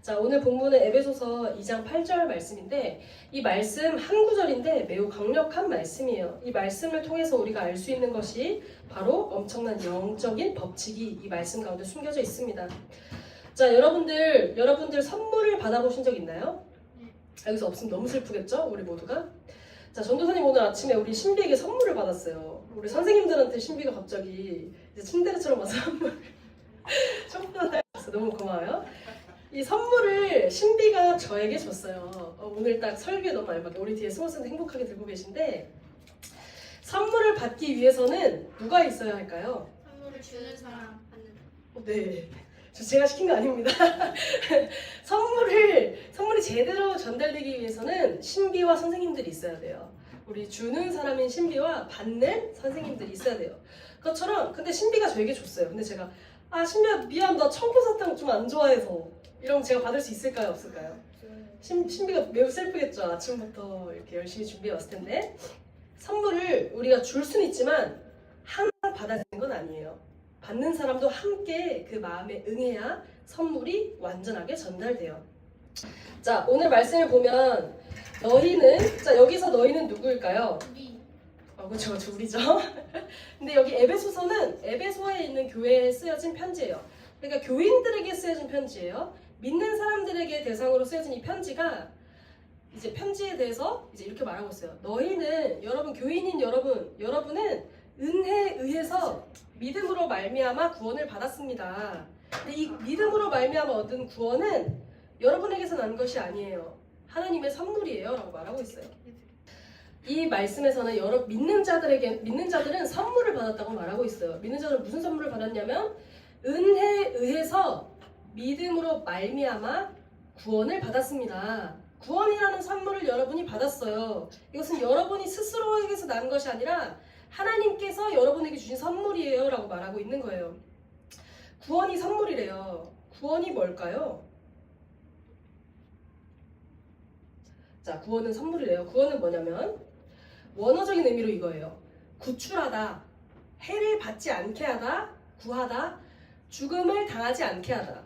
자, 오늘 본문은 에베소서 2장 8절 말씀인데 이 말씀 한 구절인데 매우 강력한 말씀이에요. 이 말씀을 통해서 우리가 알 수 있는 것이 바로 엄청난 영적인 법칙이 이 말씀 가운데 숨겨져 있습니다. 자, 여러분들 선물을 받아보신 적 있나요? 여기서 없으면 너무 슬프겠죠? 우리 모두가. 자, 전도사님 오늘 아침에 우리 신비에게 선물을 받았어요. 우리 선생님들한테 신비가 갑자기 이제 침대처럼 와서 선물을 전부 다 너무 고마워요. 이 선물을 신비가 저에게 줬어요. 오늘 딱 설교에 너무 알맞게 우리 뒤에 스모스는 행복하게 들고 계신데 선물을 받기 위해서는 누가 있어야 할까요? 선물을 주는 사람 받는. 네, 제가 시킨 거 아닙니다. 선물이 제대로 전달되기 위해서는 신비와 선생님들이 있어야 돼요. 우리 주는 사람인 신비와 받는 선생님들이 있어야 돼요. 그것처럼 근데 신비가 저에게 줬어요. 근데 제가 신비야 미안 나 청포사탕 좀 안 좋아해서 이러면 제가 받을 수 있을까요 없을까요? 신비가 매우 슬프겠죠. 아침부터 이렇게 열심히 준비해 왔을 텐데 선물을 우리가 줄 수는 있지만 항상 받아야 되는 건 아니에요. 받는 사람도 함께 그 마음에 응해야 선물이 완전하게 전달돼요. 자, 오늘 말씀을 보면 여기서 너희는 누구일까요? 우리. 그렇죠. 우리죠. 근데 여기 에베소서는 에베소에 있는 교회에 쓰여진 편지예요. 그러니까 교인들에게 쓰여진 편지예요. 믿는 사람들에게 대상으로 쓰여진 이 편지가 이제 편지에 대해서 이제 이렇게 말하고 있어요. 너희는 교인인 여러분은 은혜에 의해서 믿음으로 말미암아 구원을 받았습니다. 근데 이 믿음으로 말미암아 얻은 구원은 여러분에게서 난 것이 아니에요. 하나님의 선물이에요 라고 말하고 있어요. 이 말씀에서는 믿는 자들은 선물을 받았다고 말하고 있어요. 믿는 자들은 무슨 선물을 받았냐면 은혜에 의해서 믿음으로 말미암아 구원을 받았습니다. 구원이라는 선물을 여러분이 받았어요. 이것은 여러분이 스스로에게서 난 것이 아니라 하나님께서 여러분에게 주신 선물이에요 라고 말하고 있는 거예요. 구원이 선물이래요. 구원이 뭘까요? 자, 구원은 선물이래요. 구원은 뭐냐면 원어적인 의미로 이거예요. 구출하다, 해를 받지 않게 하다, 구하다, 죽음을 당하지 않게 하다.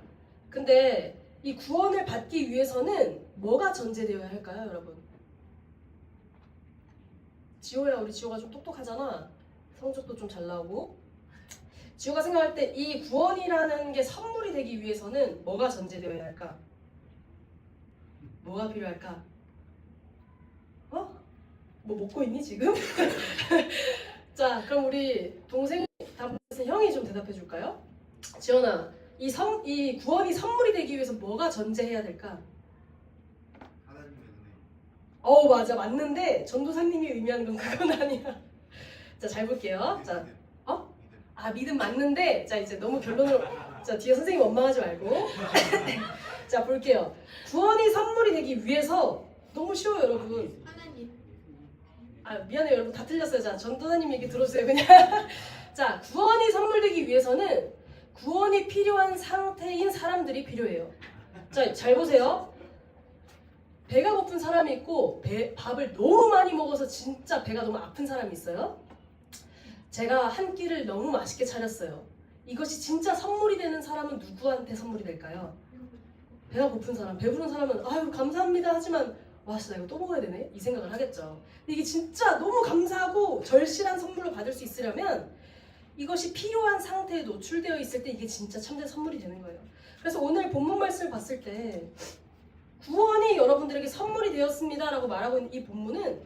근데 이 구원을 받기 위해서는 뭐가 전제되어야 할까요, 여러분? 지호야, 우리 지호가 좀 똑똑하잖아. 성적도 좀 잘 나오고. 지호가 생각할 때 이 구원이라는 게 선물이 되기 위해서는 뭐가 전제되어야 할까? 뭐가 필요할까? 뭐 먹고 있니 지금? 자, 그럼 우리 동생이 형이 좀 대답해 줄까요? 지연아, 이 구원이 선물이 되기 위해서 뭐가 전제해야 될까? 하나님의 은혜. 맞아, 맞는데 전도사님이 의미하는 건 그건 아니야. 자, 잘 볼게요. 자, 믿음 맞는데, 자 이제 너무 결론으로, 자 뒤에 선생님 원망하지 말고. 자, 볼게요. 구원이 선물이 되기 위해서 너무 쉬워요, 여러분. 하나님. 미안해요, 여러분 다 틀렸어요. 자, 전도사님 얘기 들어주세요, 그냥. 자, 구원이 선물되기 위해서는 구원이 필요한 상태인 사람들이 필요해요. 자, 잘 보세요. 배가 고픈 사람이 있고 밥을 너무 많이 먹어서 진짜 배가 너무 아픈 사람이 있어요. 제가 한 끼를 너무 맛있게 차렸어요. 이것이 진짜 선물이 되는 사람은 누구한테 선물이 될까요? 배가 고픈 사람, 배부른 사람은 아유 감사합니다 하지만 와 진짜 이거 또 먹어야 되네? 이 생각을 하겠죠. 근데 이게 진짜 너무 감사하고 절실한 선물로 받을 수 있으려면 이것이 필요한 상태에 노출되어 있을 때 이게 진짜 참된 선물이 되는 거예요. 그래서 오늘 본문 말씀을 봤을 때 구원이 여러분들에게 선물이 되었습니다 라고 말하고 있는 이 본문은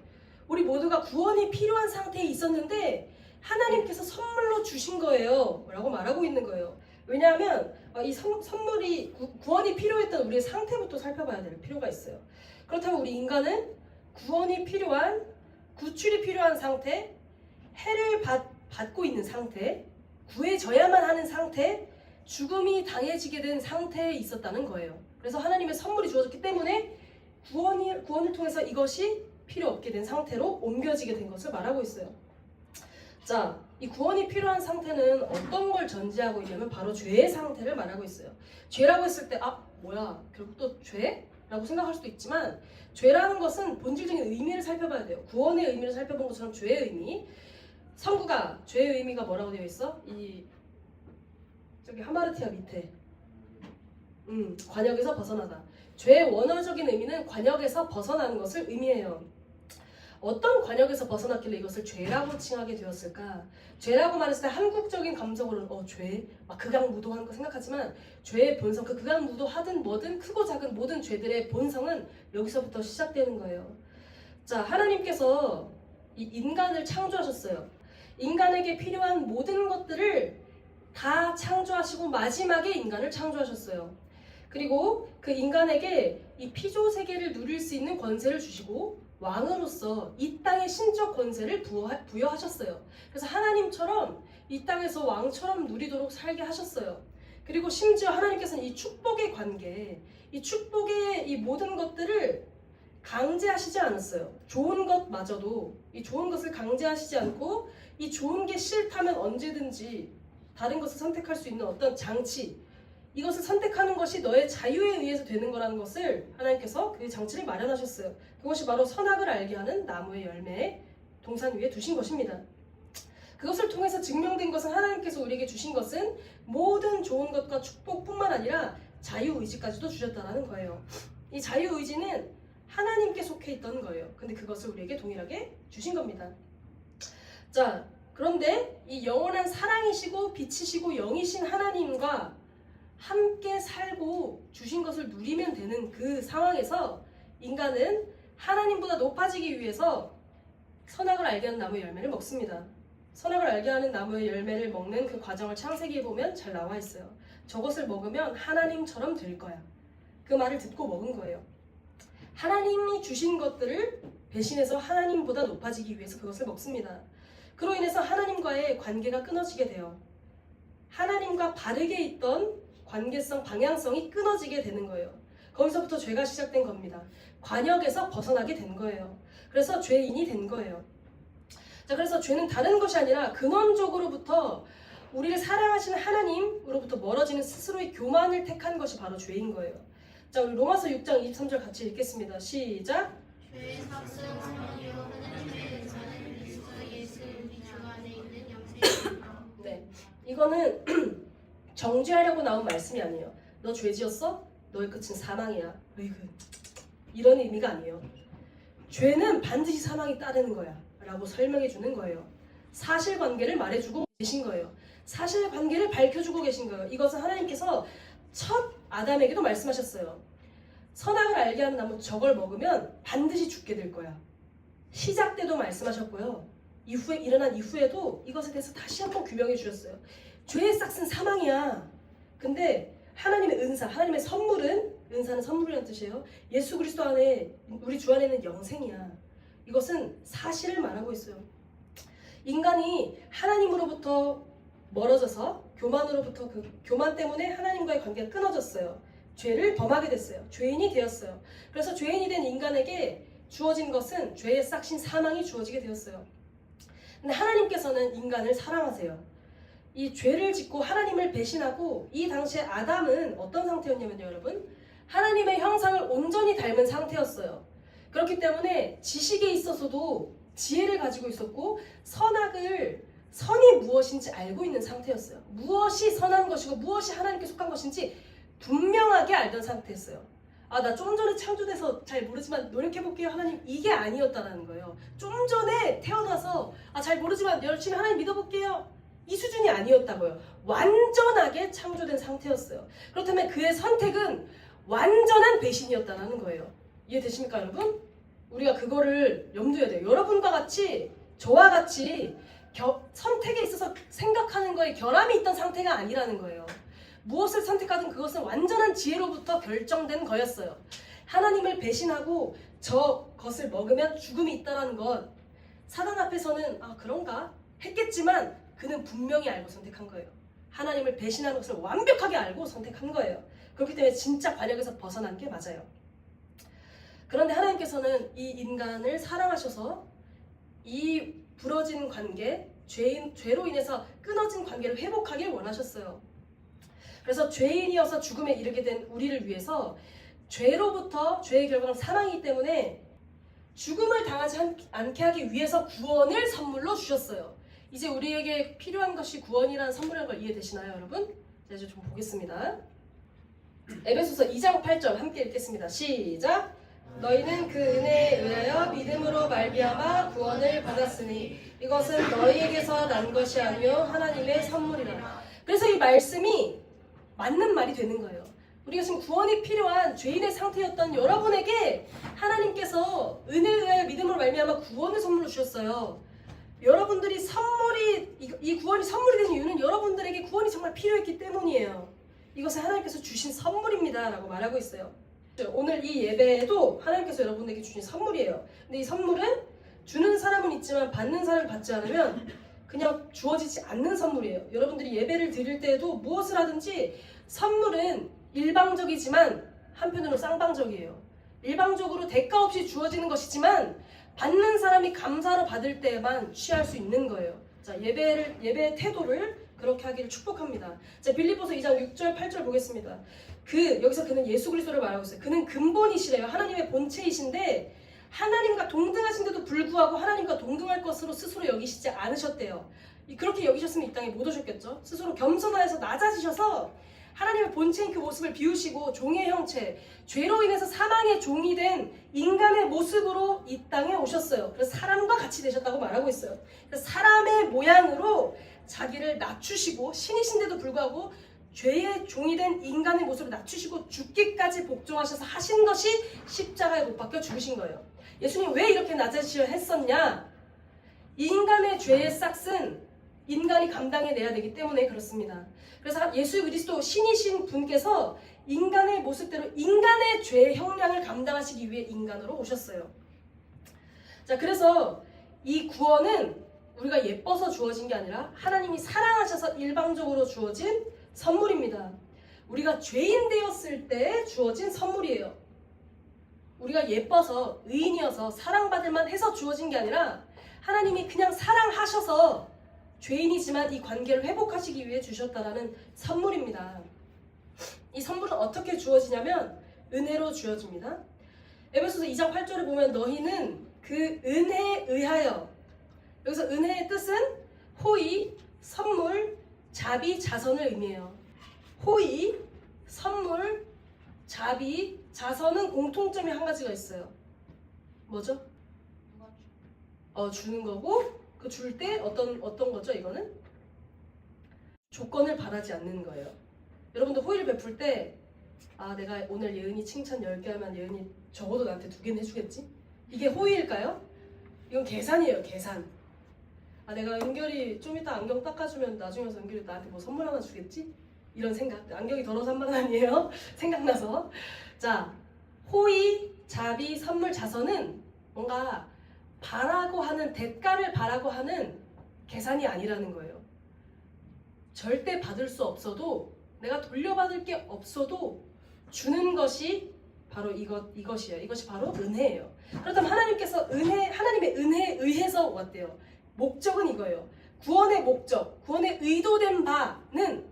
우리 모두가 구원이 필요한 상태에 있었는데 하나님께서 선물로 주신 거예요 라고 말하고 있는 거예요. 왜냐하면 이 선물이 구원이 필요했던 우리의 상태부터 살펴봐야 될 필요가 있어요. 그렇다면 우리 인간은 구원이 필요한, 구출이 필요한 상태, 해를 받고 있는 상태, 구해져야만 하는 상태, 죽음이 당해지게 된 상태에 있었다는 거예요. 그래서 하나님의 선물이 주어졌기 때문에 구원을 통해서 이것이 필요 없게 된 상태로 옮겨지게 된 것을 말하고 있어요. 자, 이 구원이 필요한 상태는 어떤 걸 전제하고 있냐면 바로 죄의 상태를 말하고 있어요. 죄라고 했을 때 뭐야 결국 또 죄? 라고 생각할 수도 있지만 죄라는 것은 본질적인 의미를 살펴봐야 돼요. 구원의 의미를 살펴본 것처럼 죄의 의미. 성구가 죄의 의미가 뭐라고 되어 있어? 저기 하마르티아 밑에 관역에서 벗어나다. 죄의 원어적인 의미는 관역에서 벗어나는 것을 의미해요. 어떤 관역에서 벗어났길래 이것을 죄라고 칭하게 되었을까? 죄라고 말했을 때 한국적인 감정으로는 죄? 막 극악무도한 거 생각하지만 죄의 본성, 그 극악무도하든 뭐든 크고 작은 모든 죄들의 본성은 여기서부터 시작되는 거예요. 자, 하나님께서 이 인간을 창조하셨어요. 인간에게 필요한 모든 것들을 다 창조하시고 마지막에 인간을 창조하셨어요. 그리고 그 인간에게 이 피조 세계를 누릴 수 있는 권세를 주시고 왕으로서 이 땅의 신적 권세를 부여하셨어요. 그래서 하나님처럼 이 땅에서 왕처럼 누리도록 살게 하셨어요. 그리고 심지어 하나님께서는 이 축복의 관계, 이 축복의 이 모든 것들을 강제하시지 않았어요. 좋은 것마저도 이 좋은 것을 강제하시지 않고 이 좋은 게 싫다면 언제든지 다른 것을 선택할 수 있는 어떤 장치, 이것을 선택하는 것이 너의 자유에 의해서 되는 거라는 것을 하나님께서 그 장치를 마련하셨어요. 그것이 바로 선악을 알게 하는 나무의 열매 동산 위에 두신 것입니다. 그것을 통해서 증명된 것은 하나님께서 우리에게 주신 것은 모든 좋은 것과 축복뿐만 아니라 자유의지까지도 주셨다는 거예요. 이 자유의지는 하나님께 속해 있던 거예요. 근데 그것을 우리에게 동일하게 주신 겁니다. 자, 그런데 이 영원한 사랑이시고 빛이시고 영이신 하나님과 함께 살고 주신 것을 누리면 되는 그 상황에서 인간은 하나님보다 높아지기 위해서 선악을 알게 하는 나무의 열매를 먹습니다. 선악을 알게 하는 나무의 열매를 먹는 그 과정을 창세기에 보면 잘 나와 있어요. 저것을 먹으면 하나님처럼 될 거야. 그 말을 듣고 먹은 거예요. 하나님이 주신 것들을 배신해서 하나님보다 높아지기 위해서 그것을 먹습니다. 그로 인해서 하나님과의 관계가 끊어지게 돼요. 하나님과 바르게 있던 관계성, 방향성이 끊어지게 되는 거예요. 거기서부터 죄가 시작된 겁니다. 관역에서 벗어나게 된 거예요. 그래서 죄인이 된 거예요. 자, 그래서 죄는 다른 것이 아니라 근원적으로부터 우리를 사랑하시는 하나님으로부터 멀어지는 스스로의 교만을 택한 것이 바로 죄인 거예요. 자, 우리 로마서 6장 23절 같이 읽겠습니다. 시작. 죄의 삭은 사망이요 하나님의 은사는 그리스도 예수 우리 주 안에 있는 영생입니다. 네, 이거는 정죄하려고 나온 말씀이 아니에요. 너 죄 지었어? 너의 끝은 사망이야. 으이그. 이런 의미가 아니에요. 죄는 반드시 사망이 따르는 거야 라고 설명해 주는 거예요. 사실관계를 말해주고 계신 거예요. 사실관계를 밝혀주고 계신 거예요. 이것은 하나님께서 첫 아담에게도 말씀하셨어요. 선악을 알게 하는 나무 저걸 먹으면 반드시 죽게 될 거야. 시작 때도 말씀하셨고요. 이후에 일어난 이후에도 이것에 대해서 다시 한번 규명해 주셨어요. 죄의 싹은 사망이야. 근데 하나님의 은사, 하나님의 선물은, 은사는 선물이라는 뜻이에요. 예수 그리스도 안에, 우리 주 안에 있는 영생이야. 이것은 사실을 말하고 있어요. 인간이 하나님으로부터 멀어져서 교만으로부터 그 교만 때문에 하나님과의 관계가 끊어졌어요. 죄를 범하게 됐어요. 죄인이 되었어요. 그래서 죄인이 된 인간에게 주어진 것은 죄의 싹신 사망이 주어지게 되었어요. 근데 하나님께서는 인간을 사랑하세요. 이 죄를 짓고 하나님을 배신하고 이 당시에 아담은 어떤 상태였냐면요, 여러분. 하나님의 형상을 온전히 닮은 상태였어요. 그렇기 때문에 지식에 있어서도 지혜를 가지고 있었고 선이 무엇인지 알고 있는 상태였어요. 무엇이 선한 것이고 무엇이 하나님께 속한 것인지 분명하게 알던 상태였어요. 아, 나 좀 전에 창조돼서 잘 모르지만 노력해볼게요 하나님, 이게 아니었다는 거예요. 좀 전에 태어나서 잘 모르지만 열심히 하나님 믿어볼게요, 이 수준이 아니었다고요. 완전하게 창조된 상태였어요. 그렇다면 그의 선택은 완전한 배신이었다는 거예요. 이해되십니까, 여러분? 우리가 그거를 염두에 돼요. 여러분과 같이, 저와 같이 선택에 있어서 생각하는 거에 결함이 있던 상태가 아니라는 거예요. 무엇을 선택하든 그것은 완전한 지혜로부터 결정된 거였어요. 하나님을 배신하고 저것을 먹으면 죽음이 있다는 것, 사단 앞에서는 그런가 했겠지만 그는 분명히 알고 선택한 거예요. 하나님을 배신하는 것을 완벽하게 알고 선택한 거예요. 그렇기 때문에 진짜 관역에서 벗어난 게 맞아요. 그런데 하나님께서는 이 인간을 사랑하셔서 이 부러진 관계, 죄로 인해서 끊어진 관계를 회복하길 원하셨어요. 그래서 죄인이어서 죽음에 이르게 된 우리를 위해서 죄로부터, 죄의 결과는 사망이기 때문에 죽음을 당하지 않게 하기 위해서 구원을 선물로 주셨어요. 이제 우리에게 필요한 것이 구원이라는 선물이라는 걸 이해되시나요, 여러분? 자, 이제 좀 보겠습니다. 에베소서 2장 8절 함께 읽겠습니다. 시작. 너희는 그 은혜에 의하여 믿음으로 말미암아 구원을 받았으니 이것은 너희에게서 난 것이 아니요 하나님의 선물이라. 그래서 이 말씀이 맞는 말이 되는 거예요. 우리가 지금 구원이 필요한 죄인의 상태였던 여러분에게 하나님께서 은혜에 의하여 믿음으로 말미암아 구원을 선물로 주셨어요. 여러분들이 이 구원이 선물이 된 이유는 여러분들에게 구원이 정말 필요했기 때문이에요. 이것은 하나님께서 주신 선물입니다 라고 말하고 있어요. 오늘 이 예배도 하나님께서 여러분에게 주신 선물이에요. 근데 이 선물은 주는 사람은 있지만 받는 사람이 받지 않으면 그냥 주어지지 않는 선물이에요. 여러분들이 예배를 드릴 때에도 무엇을 하든지 선물은 일방적이지만 한편으로 쌍방적이에요. 일방적으로 대가 없이 주어지는 것이지만 받는 사람이 감사로 받을 때만 취할 수 있는 거예요. 자, 예배의 태도를 그렇게 하기를 축복합니다. 자, 빌립보서 2장 6절 8절 보겠습니다. 여기서 그는 예수 그리스도를 말하고 있어요. 그는 근본이시래요. 하나님의 본체이신데 하나님과 동등하신데도 불구하고 하나님과 동등할 것으로 스스로 여기시지 않으셨대요. 그렇게 여기셨으면 이 땅에 못 오셨겠죠. 스스로 겸손하여서 낮아지셔서 하나님의 본체인 그 모습을 비우시고 종의 형체, 죄로 인해서 사망의 종이 된 인간의 모습으로 이 땅에 오셨어요. 그래서 사람과 같이 되셨다고 말하고 있어요. 그래서 사람의 모양으로 자기를 낮추시고 신이신데도 불구하고 죄의 종이 된 인간의 모습을 낮추시고 죽기까지 복종하셔서 하신 것이 십자가에 못 박혀 죽으신 거예요. 예수님 왜 이렇게 낮아지셔야 했었냐? 이 인간의 죄의 싹은 인간이 감당해내야 되기 때문에 그렇습니다. 그래서 예수 그리스도 신이신 분께서 인간의 모습대로 인간의 죄의 형량을 감당하시기 위해 인간으로 오셨어요. 자, 그래서 이 구원은 우리가 예뻐서 주어진 게 아니라 하나님이 사랑하셔서 일방적으로 주어진 선물입니다. 우리가 죄인 되었을 때 주어진 선물이에요. 우리가 예뻐서 의인이어서 사랑받을 만해서 주어진 게 아니라 하나님이 그냥 사랑하셔서 죄인이지만 이 관계를 회복하시기 위해 주셨다라는 선물입니다. 이 선물은 어떻게 주어지냐면 은혜로 주어집니다. 에베소서 2장 8절에 보면 너희는 그 은혜에 의하여, 여기서 은혜의 뜻은 호의, 선물, 자비, 자선을 의미해요. 호의, 선물, 자비, 자선은 공통점이 한 가지가 있어요. 뭐죠? 주는 거고, 그 줄 때 어떤 거죠? 이거는 조건을 바라지 않는 거예요. 여러분도 호의를 베풀 때 내가 오늘 예은이 칭찬 10개 하면 예은이 적어도 나한테 2개는 해주겠지? 이게 호의일까요? 이건 계산이에요. 계산. 내가 은결이 좀 이따 안경 닦아주면 나중에 와서 은결이 나한테 뭐 선물 하나 주겠지? 이런 생각. 안경이 더러워서 한 말 아니에요. 생각나서. 자, 호의, 자비, 선물, 자선은 뭔가 바라고 하는, 대가를 바라고 하는 계산이 아니라는 거예요. 절대 받을 수 없어도, 내가 돌려받을 게 없어도 주는 것이 바로 이것이에요. 이것이 바로 은혜예요. 그렇다면 하나님께서 하나님의 은혜에 의해서 왔대요. 목적은 이거예요. 구원의 목적, 구원의 의도된 바는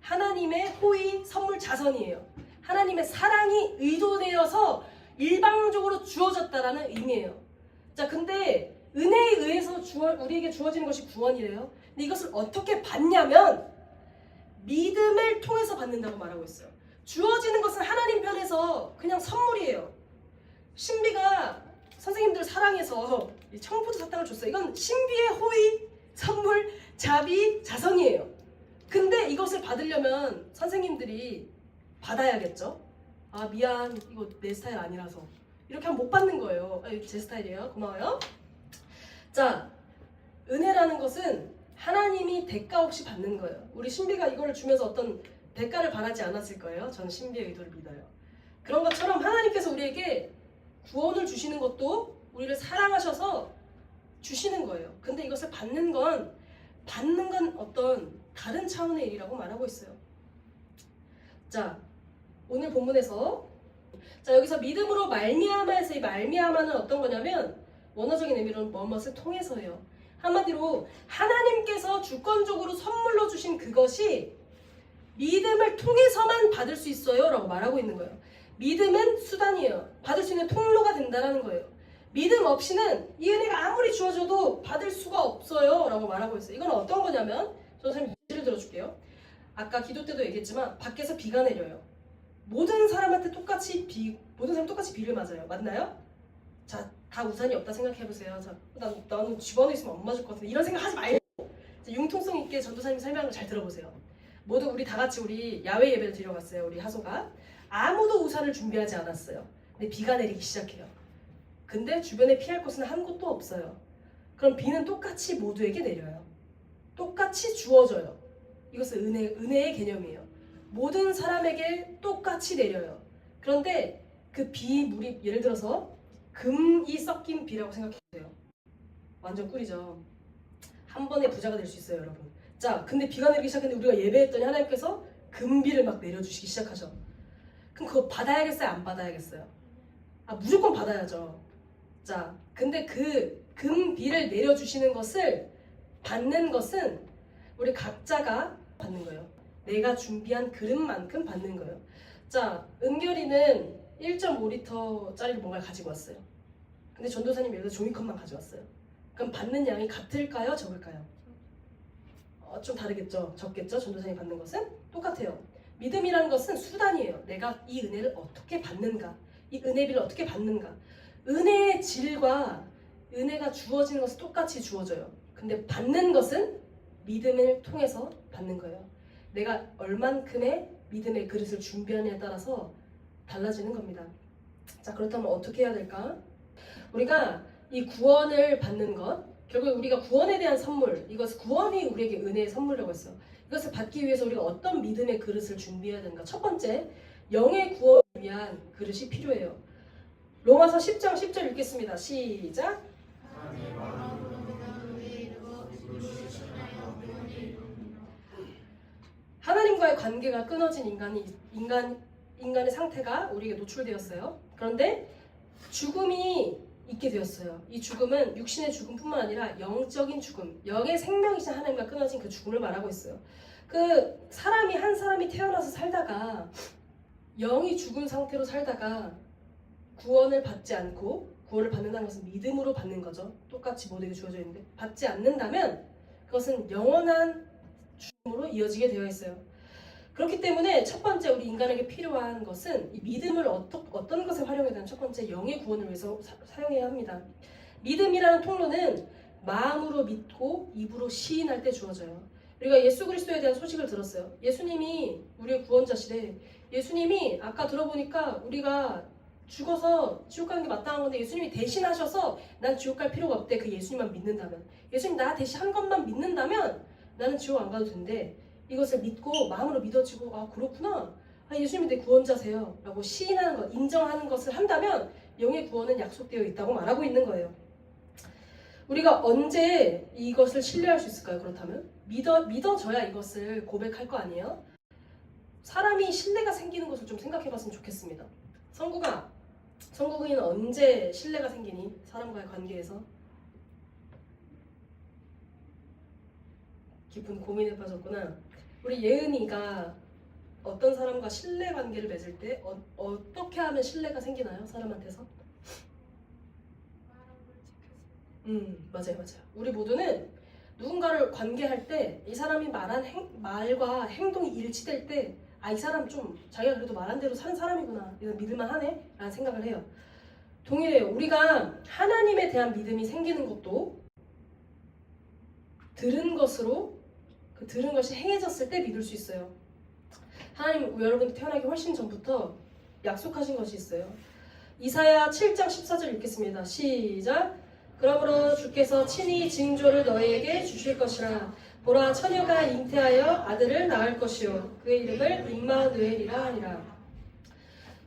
하나님의 호의, 선물, 자선이에요. 하나님의 사랑이 의도되어서 일방적으로 주어졌다라는 의미예요. 자, 근데 은혜에 의해서 우리에게 주어지는 것이 구원이래요. 근데 이것을 어떻게 받냐면 믿음을 통해서 받는다고 말하고 있어요. 주어지는 것은 하나님 편에서 그냥 선물이에요. 신비가 선생님들 사랑해서 청포도 사탕을 줬어요. 이건 신비의 호의, 선물, 자비, 자선이에요. 근데 이것을 받으려면 선생님들이 받아야겠죠. 미안, 이거 내 스타일 아니라서. 이렇게 하면 못 받는 거예요. 제 스타일이에요. 고마워요. 자, 은혜라는 것은 하나님이 대가 없이 받는 거예요. 우리 신비가 이거를 주면서 어떤 대가를 바라지 않았을 거예요. 저는 신비의 의도를 믿어요. 그런 것처럼 하나님께서 우리에게 구원을 주시는 것도 우리를 사랑하셔서 주시는 거예요. 근데 이것을 받는 건 어떤 다른 차원의 일이라고 말하고 있어요. 자, 오늘 본문에서 여기서 믿음으로 말미암아에서 이 말미암아는 어떤 거냐면 원어적인 의미로는 무엇을 통해서예요. 한마디로 하나님께서 주권적으로 선물로 주신 그것이 믿음을 통해서만 받을 수 있어요 라고 말하고 있는 거예요. 믿음은 수단이에요. 받을 수 있는 통로가 된다는 거예요. 믿음 없이는 이 은혜가 아무리 주어져도 받을 수가 없어요 라고 말하고 있어요. 이건 어떤 거냐면 저 선생님 예시를 들어줄게요. 아까 기도 때도 얘기했지만 밖에서 비가 내려요. 모든 사람한테 똑같이 모든 사람 똑같이 비를 맞아요. 맞나요? 자, 다 우산이 없다 생각해보세요. 자, 나는 집안에 있으면 안 맞을 것 같은데 이런 생각 하지 말고 자, 융통성 있게 전도사님 설명을 잘 들어보세요. 모두 우리 다 같이 우리 야외 예배를 드리러 갔어요. 우리 하소가 아무도 우산을 준비하지 않았어요. 근데 비가 내리기 시작해요. 근데 주변에 피할 곳은 한 곳도 없어요. 그럼 비는 똑같이 모두에게 내려요. 똑같이 주어져요. 이것은 은혜의 개념이에요. 모든 사람에게 똑같이 내려요. 그런데 그 물이 예를 들어서 금이 섞인 비라고 생각해보세요. 완전 꿀이죠. 한 번에 부자가 될 수 있어요, 여러분. 자, 근데 비가 내리기 시작했는데 우리가 예배했더니 하나님께서 금비를 막 내려주시기 시작하죠. 그럼 그거 받아야겠어요? 안 받아야겠어요? 무조건 받아야죠. 자, 근데 그 금비를 내려주시는 것을 받는 것은 우리 각자가 받는 거예요. 내가 준비한 그릇만큼 받는 거예요. 자, 은결이는 1.5리터짜리 뭔가를 가지고 왔어요. 근데 전도사님 예를 들어 종이컵만 가져왔어요. 그럼 받는 양이 같을까요? 적을까요? 좀 다르겠죠? 적겠죠? 전도사님이 받는 것은? 똑같아요. 믿음이라는 것은 수단이에요. 내가 이 은혜를 어떻게 받는가? 이 은혜비를 어떻게 받는가? 은혜의 질과 은혜가 주어지는 것은 똑같이 주어져요. 근데 받는 것은 믿음을 통해서 받는 거예요. 내가 얼만큼의 믿음의 그릇을 준비하느냐에 따라서 달라지는 겁니다. 자, 그렇다면 어떻게 해야 될까? 우리가 이 구원을 받는 것, 결국 우리가 구원에 대한 선물, 이것은 구원이 우리에게 은혜의 선물이라고 했어요. 이것을 받기 위해서 우리가 어떤 믿음의 그릇을 준비해야 되는가? 첫 번째, 영의 구원을 위한 그릇이 필요해요. 로마서 10장 10절 읽겠습니다. 시작. 하나님과의 관계가 끊어진 인간의 상태가 우리에게 노출되었어요. 그런데 죽음이 있게 되었어요. 이 죽음은 육신의 죽음뿐만 아니라 영적인 죽음, 영의 생명이신 하나님과 끊어진 그 죽음을 말하고 있어요. 그 사람이 한 사람이 태어나서 살다가 영이 죽은 상태로 살다가 구원을 받지 않고 구원을 받는다는 것은 믿음으로 받는 거죠. 똑같이 모두에게 주어져 있는데 받지 않는다면 그것은 영원한 죽음으로 이어지게 되어 있어요. 그렇기 때문에 첫 번째 우리 인간에게 필요한 것은 이 믿음을 어떤 것에 활용해야 되는 첫 번째 영의 구원을 위해서 사용해야 합니다. 믿음이라는 통로는 마음으로 믿고 입으로 시인할 때 주어져요. 우리가 예수 그리스도에 대한 소식을 들었어요. 예수님이 우리의 구원자시래. 예수님이 아까 들어보니까 우리가 죽어서 지옥 가는 게 마땅한 건데 예수님이 대신하셔서 난 지옥 갈 필요가 없대. 그 예수님만 믿는다면. 예수님 나 대신 한 것만 믿는다면 나는 지옥 안 가도 된대. 이것을 믿고 마음으로 믿어지고 그렇구나. 예수님이 내 구원자세요. 라고 시인하는 것, 인정하는 것을 한다면 영의 구원은 약속되어 있다고 말하고 있는 거예요. 우리가 언제 이것을 신뢰할 수 있을까요? 그렇다면 믿어져야 이것을 고백할 거 아니에요? 사람이 신뢰가 생기는 것을 좀 생각해봤으면 좋겠습니다. 성국이는 언제 신뢰가 생기니? 사람과의 관계에서 깊은 고민에 빠졌구나. 우리 예은이가 어떤 사람과 신뢰 관계를 맺을 때 어떻게 하면 신뢰가 생기나요? 사람한테서? 맞아요. 우리 모두는 누군가를 관계할 때 이 사람이 말한 말과 행동이 일치될 때 이 사람 좀 자기가 그래도 말한 대로 사는 사람이구나. 이런 믿을만 하네? 라는 생각을 해요. 동일해요. 우리가 하나님에 대한 믿음이 생기는 것도 들은 것이 행해졌을 때 믿을 수 있어요. 하나님 여러분이 태어나기 훨씬 전부터 약속하신 것이 있어요. 이사야 7장 14절 읽겠습니다. 시작. 그러므로 주께서 친히 징조를 너희에게 주실 것이라. 보라 처녀가 잉태하여 아들을 낳을 것이요 그의 이름을 임마누엘이라 하니라.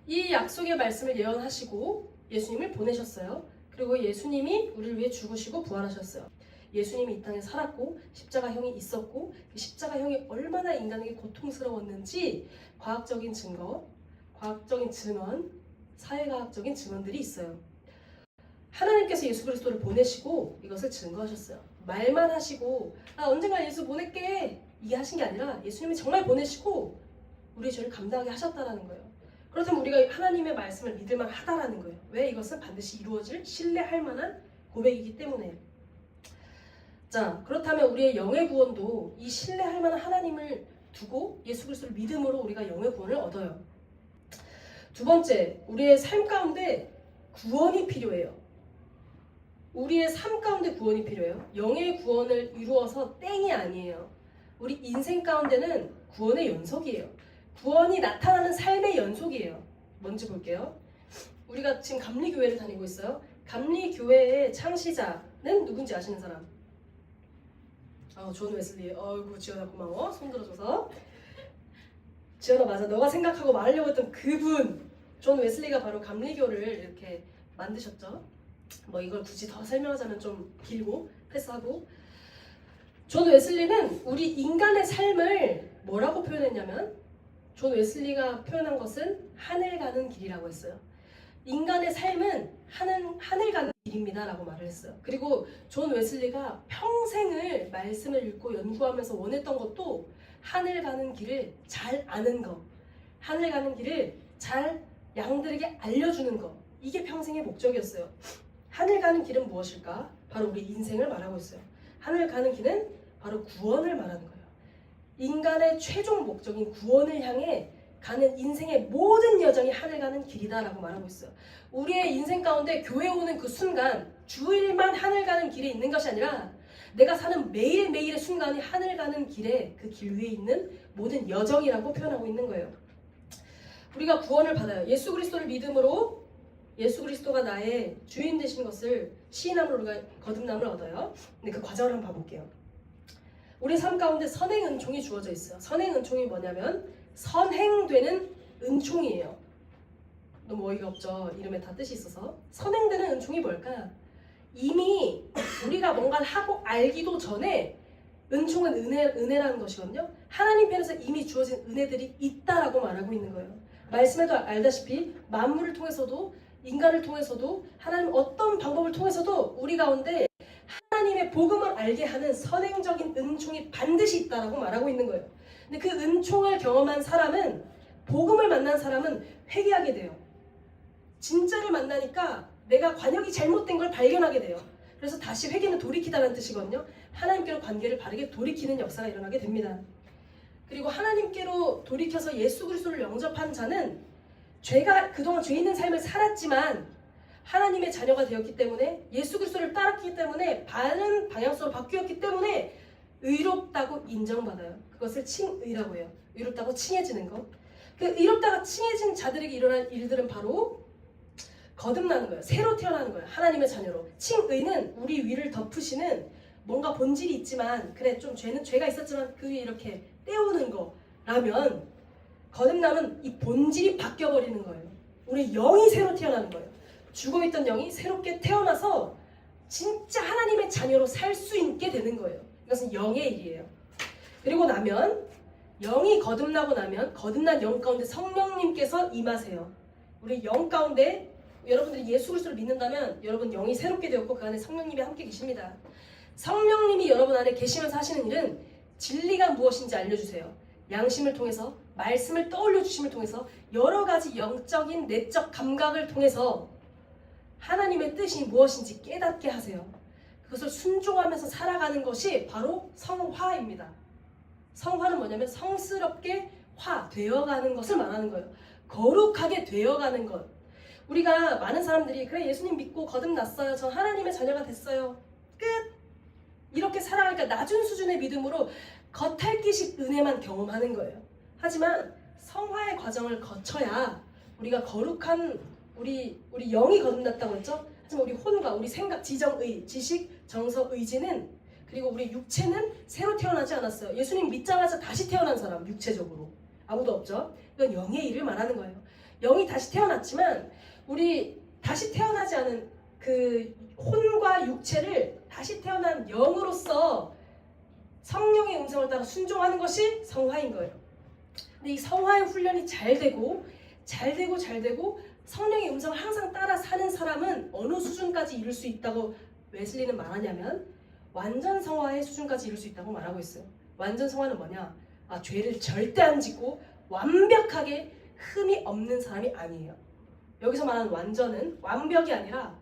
이 약속의 말씀을 예언하시고 예수님을 보내셨어요. 그리고 예수님이 우리를 위해 죽으시고 부활하셨어요. 예수님이 이 땅에 살았고 십자가형이 있었고 그 십자가형이 얼마나 인간에게 고통스러웠는지 과학적인 증거, 과학적인 증언, 사회과학적인 증언들이 있어요. 하나님께서 예수 그리스도를 보내시고 이것을 증거하셨어요. 말만 하시고 언젠가 예수 보낼게 이게 하신 게 아니라 예수님이 정말 보내시고 우리의 죄를 감당하게 하셨다는 거예요. 그렇다면 우리가 하나님의 말씀을 믿을만 하다라는 거예요. 왜? 이것은 반드시 이루어질 신뢰할 만한 고백이기 때문에. 자, 그렇다면 우리의 영의 구원도 이 신뢰할 만한 하나님을 두고 예수 그리스도를 믿음으로 우리가 영의 구원을 얻어요. 두 번째, 우리의 삶 가운데 구원이 필요해요. 우리의 삶 가운데 구원이 필요해요. 영의 구원을 이루어서 땡이 아니에요. 우리 인생 가운데는 구원의 연속이에요. 구원이 나타나는 삶의 연속이에요. 뭔지 볼게요. 우리가 지금 감리교회를 다니고 있어요. 감리교회의 창시자는 누군지 아시는 사람? 존 웨슬리. 어이구 지연아 고마워. 손 들어줘서. 지연아 맞아. 너가 생각하고 말하려고 했던 그분. 존 웨슬리가 바로 감리교를 이렇게 만드셨죠. 뭐 이걸 굳이 더 설명하자면 좀 길고 패스하고. 존 웨슬리는 우리 인간의 삶을 뭐라고 표현했냐면 존 웨슬리가 표현한 것은 하늘 가는 길이라고 했어요. 인간의 삶은 하늘 가는 길입니다 라고 말을 했어요. 그리고 존 웨슬리가 평생을 말씀을 읽고 연구하면서 원했던 것도 하늘 가는 길을 잘 아는 거, 하늘 가는 길을 잘 양들에게 알려주는 거, 이게 평생의 목적이었어요. 하늘 가는 길은 무엇일까? 바로 우리 인생을 말하고 있어요. 하늘 가는 길은 바로 구원을 말하는 거예요. 인간의 최종 목적인 구원을 향해 가는 인생의 모든 여정이 하늘 가는 길이다라고 말하고 있어요. 우리의 인생 가운데 교회 오는 그 순간 주일만 하늘 가는 길에 있는 것이 아니라 내가 사는 매일매일의 순간이 하늘 가는 길에 그 길 위에 있는 모든 여정이라고 표현하고 있는 거예요. 우리가 구원을 받아요. 예수 그리스도를 믿음으로 예수 그리스도가 나의 주인 되신 것을 시인함으로 우리가 거듭남을 얻어요. 근데 그 과정을 한번 봐볼게요. 우리 삶 가운데 선행 은총이 주어져 있어요. 선행 은총이 뭐냐면 선행되는 은총이에요. 너무 어이가 없죠? 이름에 다 뜻이 있어서. 선행되는 은총이 뭘까? 이미 우리가 뭔가를 하고 알기도 전에 은총은 은혜라는 것이거든요. 하나님 편에서 이미 주어진 은혜들이 있다라고 말하고 있는 거예요. 말씀에도 알다시피 만물을 통해서도 인간을 통해서도 하나님 어떤 방법을 통해서도 우리 가운데 하나님의 복음을 알게 하는 선행적인 은총이 반드시 있다라고 말하고 있는 거예요. 근데 그 은총을 경험한 사람은, 복음을 만난 사람은 회개하게 돼요. 진짜를 만나니까 내가 관역이 잘못된 걸 발견하게 돼요. 그래서 다시 회개는 돌이키다는 뜻이거든요. 하나님께로 관계를 바르게 돌이키는 역사가 일어나게 됩니다. 그리고 하나님께로 돌이켜서 예수 그리스도를 영접한 자는 죄가 그동안 죄 있는 삶을 살았지만 하나님의 자녀가 되었기 때문에 예수 그리스도를 따랐기 때문에 바른 방향성으로 바뀌었기 때문에 의롭다고 인정받아요. 그것을 칭의라고 해요. 의롭다고 칭해지는 것. 그 의롭다가 칭해진 자들에게 일어난 일들은 바로 거듭나는 거예요. 새로 태어나는 거예요. 하나님의 자녀로. 칭의는 우리 위를 덮으시는 뭔가 본질이 있지만 그래 좀 죄가 있었지만 그 위에 이렇게 떼우는 거라면 거듭남은 이 본질이 바뀌어버리는 거예요. 우리 영이 새로 태어나는 거예요. 죽어있던 영이 새롭게 태어나서 진짜 하나님의 자녀로 살 수 있게 되는 거예요. 이것은 영의 일이에요. 그리고 나면 영이 거듭나고 나면 거듭난 영 가운데 성령님께서 임하세요. 우리 영 가운데 여러분들이 예수 그리스도를 믿는다면 여러분 영이 새롭게 되었고 그 안에 성령님이 함께 계십니다. 성령님이 여러분 안에 계시면서 하시는 일은 진리가 무엇인지 알려주세요. 양심을 통해서 말씀을 떠올려 주심을 통해서 여러 가지 영적인 내적 감각을 통해서 하나님의 뜻이 무엇인지 깨닫게 하세요. 그것을 순종하면서 살아가는 것이 바로 성화입니다. 성화는 뭐냐면 성스럽게 되어가는 것을 말하는 거예요. 거룩하게 되어가는 것. 우리가 많은 사람들이 그래 예수님 믿고 거듭났어요. 전 하나님의 자녀가 됐어요. 끝. 이렇게 살아가니까 낮은 수준의 믿음으로 겉핥기식 은혜만 경험하는 거예요. 하지만 성화의 과정을 거쳐야 우리가 거룩한 우리 영이 거듭났다고 했죠. 하지만 우리 혼과 우리 생각, 지정의, 지식, 정서, 의지는 그리고 우리 육체는 새로 태어나지 않았어요. 예수님 믿자마자 다시 태어난 사람 육체적으로 아무도 없죠. 이건 영의 일을 말하는 거예요. 영이 다시 태어났지만 우리 다시 태어나지 않은 그 혼과 육체를 다시 태어난 영으로서 성령의 음성을 따라 순종하는 것이 성화인 거예요. 근데 이 성화의 훈련이 잘 되고 성령의 음성을 항상 따라 사는 사람은 어느 수준까지 이룰 수 있다고 웨슬리는 말하냐면 완전 성화의 수준까지 이룰 수 있다고 말하고 있어요. 완전 성화는 뭐냐? 죄를 절대 안 짓고 완벽하게 흠이 없는 사람이 아니에요. 여기서 말하는 완전은 완벽이 아니라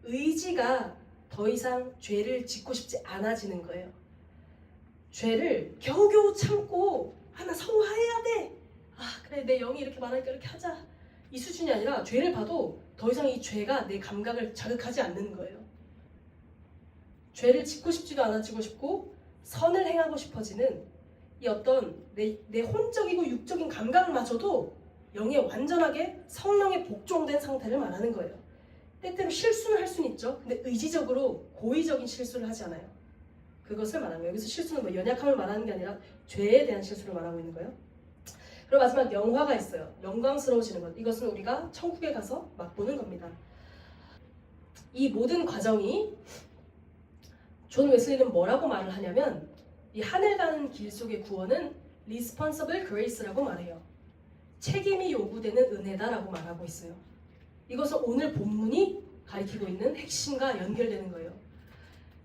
의지가 더 이상 죄를 짓고 싶지 않아지는 거예요. 죄를 겨우겨우 참고 나 성화해야 돼. 그래 내 영이 이렇게 말하니까 이렇게 하자. 이 수준이 아니라 죄를 봐도 더 이상 이 죄가 내 감각을 자극하지 않는 거예요. 죄를 짓고 싶지도 않아지고 싶고 선을 행하고 싶어지는 이 어떤 내 혼적이고 육적인 감각마저도 영에 완전하게 성령에 복종된 상태를 말하는 거예요. 때때로 실수는 할 수는 있죠. 근데 의지적으로 고의적인 실수를 하지 않아요. 그것을 말하는 거예요. 여기서 실수는 뭐 연약함을 말하는 게 아니라 죄에 대한 실수를 말하고 있는 거예요. 그리고 마지막 영화가 있어요. 영광스러워지는 것. 이것은 우리가 천국에 가서 맛보는 겁니다. 이 모든 과정이 존 웨슬리는 뭐라고 말을 하냐면 이 하늘 가는 길 속의 구원은 responsible grace라고 말해요. 책임이 요구되는 은혜다라고 말하고 있어요. 이것은 오늘 본문이 가리키고 있는 핵심과 연결되는 거예요.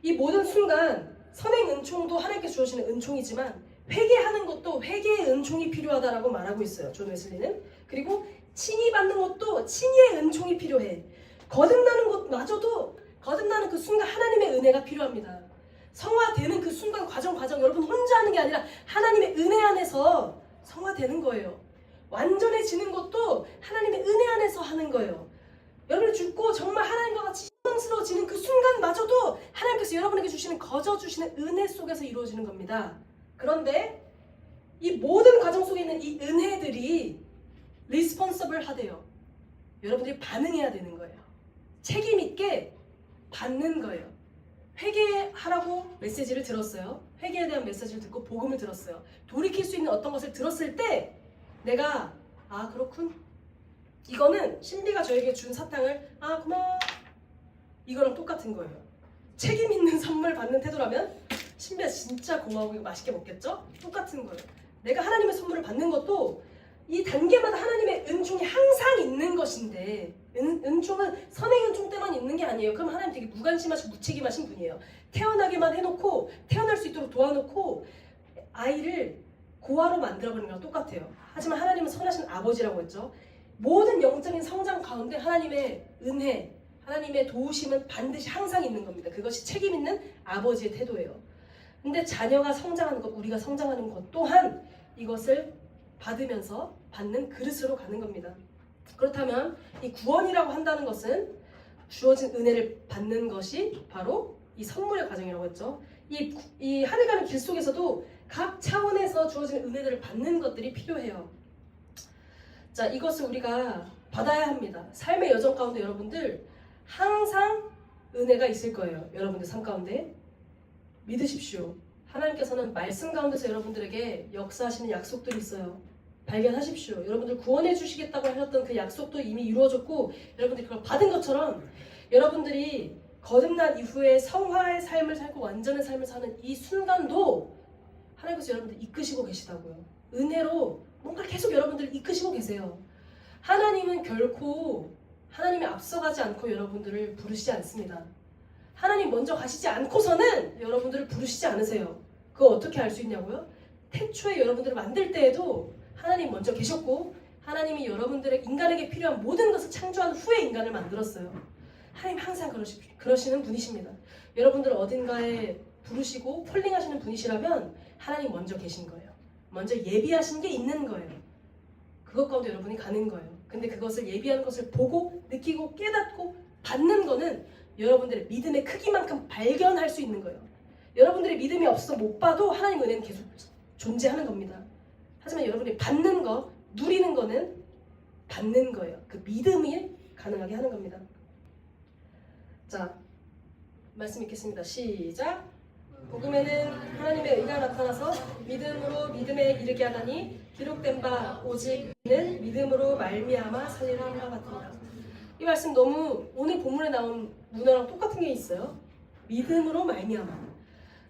이 모든 순간 선행 은총도 하나님께 주어지는 은총이지만 회개하는 것도 회개의 은총이 필요하다라고 말하고 있어요. 존 웨슬리는. 그리고 칭의 받는 것도 칭의의 은총이 필요해. 거듭나는 것마저도 거듭나는 그 순간 하나님의 은혜가 필요합니다. 성화되는 그 순간 과정 여러분 혼자 하는 게 아니라 하나님의 은혜 안에서 성화되는 거예요. 완전해지는 것도 하나님의 은혜 안에서 하는 거예요. 여러분이 죽고 정말 하나님과 같이 영광스러워지는 그 순간마저도 하나님께서 여러분에게 주시는 거저 주시는 은혜 속에서 이루어지는 겁니다. 그런데 이 모든 과정 속에 있는 이 은혜들이 responsible 하대요. 여러분들이 반응해야 되는 거예요. 책임 있게 받는 거예요. 회개하라고 메시지를 들었어요. 회개에 대한 메시지를 듣고 복음을 들었어요. 돌이킬 수 있는 어떤 것을 들었을 때 내가 아 그렇군. 이거는 신비가 저에게 준 사탕을 아 고마워. 이거랑 똑같은 거예요. 책임 있는 선물 받는 태도라면 신비가 진짜 고마워 이거 맛있게 먹겠죠? 똑같은 거예요. 내가 하나님의 선물을 받는 것도 이 단계마다 하나님의 은총이 항상 있는 것인데 은총은 선행 은총 때만 있는 게 아니에요. 그럼 하나님 되게 무관심하시고 무책임하신 분이에요. 태어나게만 해놓고 태어날 수 있도록 도와놓고 아이를 고아로 만들어버리는 거랑 똑같아요. 하지만 하나님은 선하신 아버지라고 했죠. 모든 영적인 성장 가운데 하나님의 은혜, 하나님의 도우심은 반드시 항상 있는 겁니다. 그것이 책임 있는 아버지의 태도예요. 근데 자녀가 성장하는 것, 우리가 성장하는 것 또한 이것을 받으면서 받는 그릇으로 가는 겁니다. 그렇다면 이 구원이라고 한다는 것은 주어진 은혜를 받는 것이 바로 이 선물의 과정이라고 했죠. 이 하늘 가는 길 속에서도 각 차원에서 주어진 은혜들을 받는 것들이 필요해요. 자, 이것을 우리가 받아야 합니다. 삶의 여정 가운데 여러분들 항상 은혜가 있을 거예요. 여러분들 삶 가운데 믿으십시오. 하나님께서는 말씀 가운데서 여러분들에게 역사하시는 약속들이 있어요. 발견하십시오. 여러분들 구원해 주시겠다고 하셨던 그 약속도 이미 이루어졌고 여러분들이 그걸 받은 것처럼 여러분들이 거듭난 이후에 성화의 삶을 살고 완전한 삶을 사는 이 순간도 하나님께서 여러분들 이끄시고 계시다고요. 은혜로 뭔가 계속 여러분들을 이끄시고 계세요. 하나님은 결코 하나님이 앞서가지 않고 여러분들을 부르시지 않습니다. 하나님 먼저 가시지 않고서는 여러분들을 부르시지 않으세요. 그거 어떻게 알 수 있냐고요? 태초에 여러분들을 만들 때에도 하나님 먼저 계셨고 하나님이 여러분들의 인간에게 필요한 모든 것을 창조한 후에 인간을 만들었어요. 하나님 항상 그러시는 분이십니다. 여러분들 어딘가에 부르시고 폴링하시는 분이시라면 하나님 먼저 계신 거예요. 먼저 예비하신 게 있는 거예요. 그것 가운데 여러분이 가는 거예요. 근데 그것을 예비하는 것을 보고 느끼고 깨닫고 받는 거는 여러분들의 믿음의 크기만큼 발견할 수 있는 거예요. 여러분들의 믿음이 없어서 못 봐도 하나님 은혜는 계속 존재하는 겁니다. 하지만 여러분이 받는 거, 누리는 거는 받는 거예요. 그 믿음이 가능하게 하는 겁니다. 자, 말씀 읽겠습니다. 시작! 복음에는 하나님의 의가 나타나서 믿음으로 믿음에 이르게 하다니 기록된 바 오직 이는 믿음으로 말미암아 살리라 함과 같으니라. 이 말씀 너무 오늘 본문에 나온 문어랑 똑같은 게 있어요. 믿음으로 말미암아.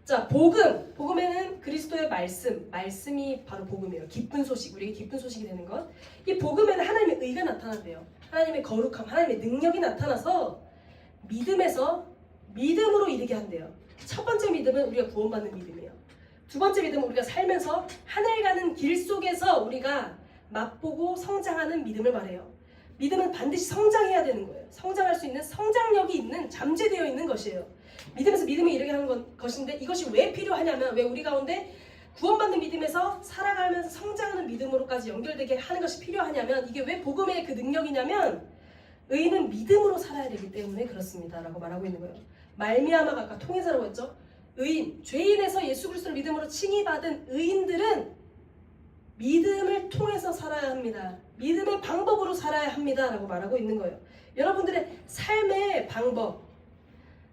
자, 복음에는 그리스도의 말씀이 바로 복음이에요. 기쁜 소식, 우리에게 기쁜 소식이 되는 것. 이 복음에는 하나님의 의가 나타난대요. 하나님의 거룩함, 하나님의 능력이 나타나서 믿음에서 믿음으로 이르게 한대요. 첫 번째 믿음은 우리가 구원받는 믿음이에요. 두 번째 믿음은 우리가 살면서 하늘 가는 길 속에서 우리가 맛보고 성장하는 믿음을 말해요. 믿음은 반드시 성장해야 되는 거예요. 성장할 수 있는 성장력이 있는 잠재되어 있는 것이에요. 믿음에서 믿음에 이르게 하는 것인데 이것이 왜 필요하냐면 왜 우리 가운데 구원받는 믿음에서 살아가면서 성장하는 믿음으로까지 연결되게 하는 것이 필요하냐면 이게 왜 복음의 그 능력이냐면 의인은 믿음으로 살아야 되기 때문에 그렇습니다 라고 말하고 있는 거예요. 말미암아가 아까 통해서라고 했죠. 의인, 죄인에서 예수 그리스도를 믿음으로 칭의받은 의인들은 믿음을 통해서 살아야 합니다. 믿음의 방법으로 살아야 합니다 라고 말하고 있는 거예요. 여러분들의 삶의 방법,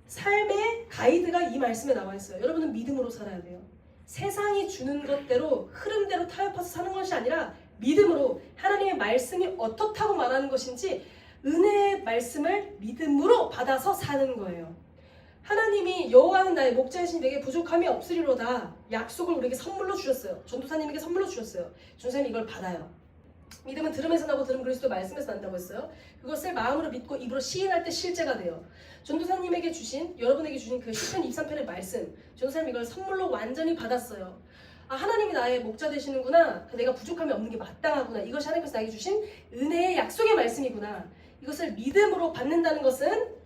삶의 가이드가 이 말씀에 나와 있어요. 여러분은 믿음으로 살아야 돼요. 세상이 주는 것대로 흐름대로 타협해서 사는 것이 아니라 믿음으로 하나님의 말씀이 어떻다고 말하는 것인지 은혜의 말씀을 믿음으로 받아서 사는 거예요. 하나님이 여호와는 나의 목자이신 내게 부족함이 없으리로다 약속을 우리에게 선물로 주셨어요. 전도사님에게 선물로 주셨어요. 전도사님이 이걸 받아요. 믿음은 들음에서 나고 들음 그리스도 말씀에서 난다고 했어요. 그것을 마음으로 믿고 입으로 시인할 때 실제가 돼요. 전도사님에게 주신 여러분에게 주신 그 시편 23편의 말씀 전도사님 이걸 선물로 완전히 받았어요. 아 하나님이 나의 목자 되시는구나. 내가 부족함이 없는 게 마땅하구나. 이것이 하나님께서 나에게 주신 은혜의 약속의 말씀이구나. 이것을 믿음으로 받는다는 것은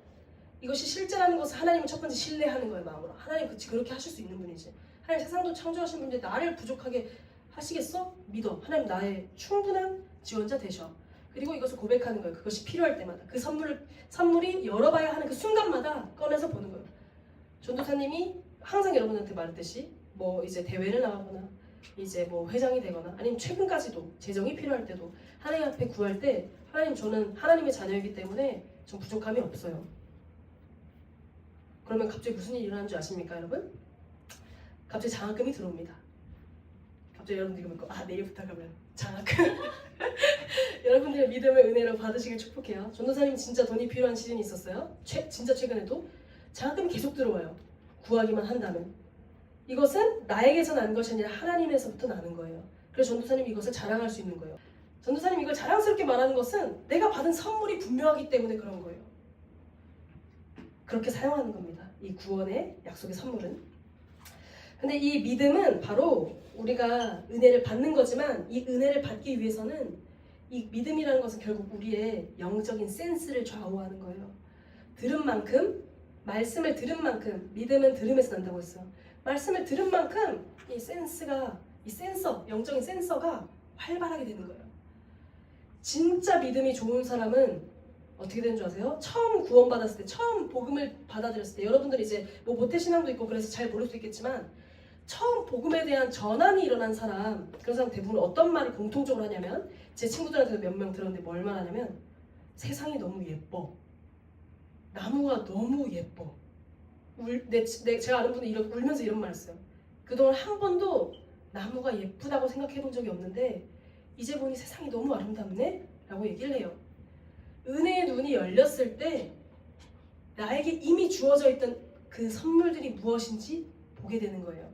이것이 실제라는 것을 하나님은 첫 번째 신뢰하는 거예요. 마음으로. 하나님 그렇게 하실 수 있는 분이지. 하나님 세상도 창조하신 분인데 나를 부족하게 하시겠어? 믿어. 하나님 나의 충분한 지원자 되셔. 그리고 이것을 고백하는 거예요. 그것이 필요할 때마다. 그 선물이 열어봐야 하는 그 순간마다 꺼내서 보는 거예요. 전도사님이 항상 여러분한테 말했듯이 뭐 이제 대회를 나가거나 이제 뭐 회장이 되거나 아니면 최근까지도 재정이 필요할 때도 하나님 앞에 구할 때 하나님 저는 하나님의 자녀이기 때문에 전 부족함이 없어요. 그러면 갑자기 무슨 일이 일어나는 줄 아십니까 여러분? 갑자기 장학금이 들어옵니다. 갑자기 여러분들이 보고 내일부터 가면 장학금 여러분들의 믿음을 은혜로 받으시길 축복해요. 전도사님 진짜 돈이 필요한 시즌이 있었어요. 진짜 최근에도 장학금이 계속 들어와요. 구하기만 한다면. 이것은 나에게서 난 것이 아니라 하나님에서부터 나는 거예요. 그래서 전도사님이 이것을 자랑할 수 있는 거예요. 전도사님이 이걸 자랑스럽게 말하는 것은 내가 받은 선물이 분명하기 때문에 그런 거예요. 그렇게 사용하는 겁니다. 이 구원의 약속의 선물은. 근데 이 믿음은 바로 우리가 은혜를 받는 거지만 이 은혜를 받기 위해서는 이 믿음이라는 것은 결국 우리의 영적인 센스를 좌우하는 거예요. 들은 만큼, 말씀을 들은 만큼, 믿음은 들음에서 난다고 했어요. 말씀을 들은 만큼 이 센서가, 영적인 센서가 활발하게 되는 거예요. 진짜 믿음이 좋은 사람은 어떻게 되는 줄 아세요? 처음 구원받았을 때, 처음 복음을 받아들였을 때, 여러분들이 이제 뭐 모태신앙도 있고 그래서 잘 모를 수 있겠지만 처음 복음에 대한 전환이 일어난 사람, 그런 사람 대부분 어떤 말을 공통적으로 하냐면 제 친구들한테도 몇 명 들었는데 뭘 말하냐면 세상이 너무 예뻐. 나무가 너무 예뻐. 제가 아는 분이 울면서 이런 말 했어요. 그동안 한 번도 나무가 예쁘다고 생각해 본 적이 없는데 이제 보니 세상이 너무 아름답네? 라고 얘기를 해요. 은혜의 눈이 열렸을 때 나에게 이미 주어져 있던 그 선물들이 무엇인지 보게 되는 거예요.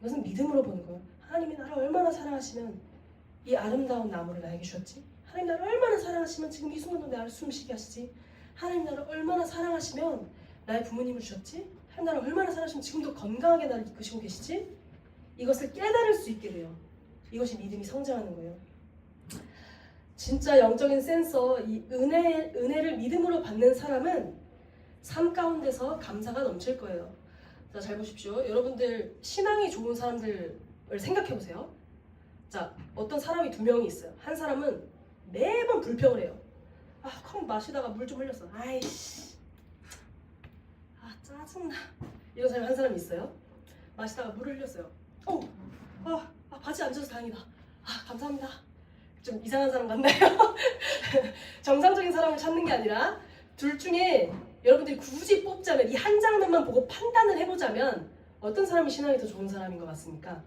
이것은 믿음으로 보는 거예요. 하나님이 나를 얼마나 사랑하시면 이 아름다운 나무를 나에게 주셨지? 하나님 나를 얼마나 사랑하시면 지금 이 순간도 나를 숨쉬게 하시지? 하나님 나를 얼마나 사랑하시면 나의 부모님을 주셨지? 하나님 나를 얼마나 사랑하시면 지금도 건강하게 나를 이끄시고 계시지? 이것을 깨달을 수 있게 돼요. 이것이 믿음이 성장하는 거예요. 진짜 영적인 센서, 이 은혜를 믿음으로 받는 사람은 삶 가운데서 감사가 넘칠 거예요. 자, 잘 보십시오. 여러분들 신앙이 좋은 사람들을 생각해 보세요. 자, 어떤 사람이 두 명이 있어요. 한 사람은 매번 불평을 해요. 컵 마시다가 물 좀 흘렸어. 아이씨. 짜증나. 이런 사람이 한 사람이 있어요. 마시다가 물을 흘렸어요. 바지 안 젖어서 다행이다. 감사합니다. 좀 이상한 사람 같나요? 정상적인 사람을 찾는 게 아니라 둘 중에 여러분들이 굳이 뽑자면 이 한 장면만 보고 판단을 해보자면 어떤 사람이 신앙이 더 좋은 사람인 것 같습니까?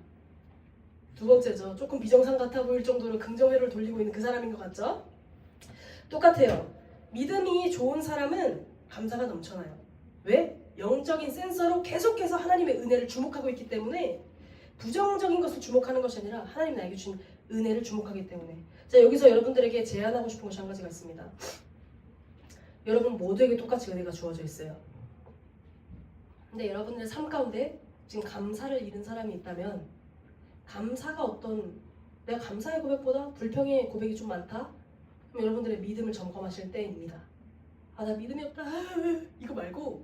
두 번째죠. 조금 비정상 같아 보일 정도로 긍정회로를 돌리고 있는 그 사람인 것 같죠? 똑같아요. 믿음이 좋은 사람은 감사가 넘쳐나요. 왜? 영적인 센서로 계속해서 하나님의 은혜를 주목하고 있기 때문에 부정적인 것을 주목하는 것이 아니라 하나님 나에게 주신 은혜를 주목하기 때문에. 자, 여기서 여러분들에게 제안하고 싶은 것이 한 가지가 있습니다. 여러분 모두에게 똑같이 은혜가 주어져 있어요. 근데 여러분들의 삶 가운데 지금 감사를 잃은 사람이 있다면 감사가 내가 감사의 고백보다 불평의 고백이 좀 많다? 그럼 여러분들의 믿음을 점검하실 때입니다. 나 믿음이 없다. 이거 말고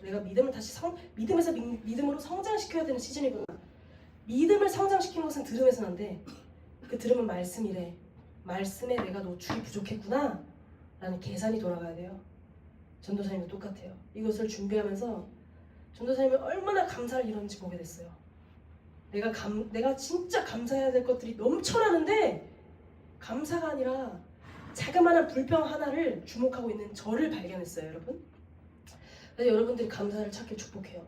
내가 믿음을 다시 믿음에서 믿음으로 성장시켜야 되는 시즌이구나. 믿음을 성장시키는 것은 들음에서는 안 돼. 그 들음은 말씀이래. 말씀에 내가 노출이 부족했구나 라는 계산이 돌아가야 돼요. 전도사님도 똑같아요. 이것을 준비하면서 전도사님이 얼마나 감사를 이뤘는지 보게 됐어요. 내가 진짜 감사해야 될 것들이 넘쳐나는데 감사가 아니라 자그마한 불평 하나를 주목하고 있는 저를 발견했어요, 여러분. 그래서 여러분들이 감사를 찾길 축복해요.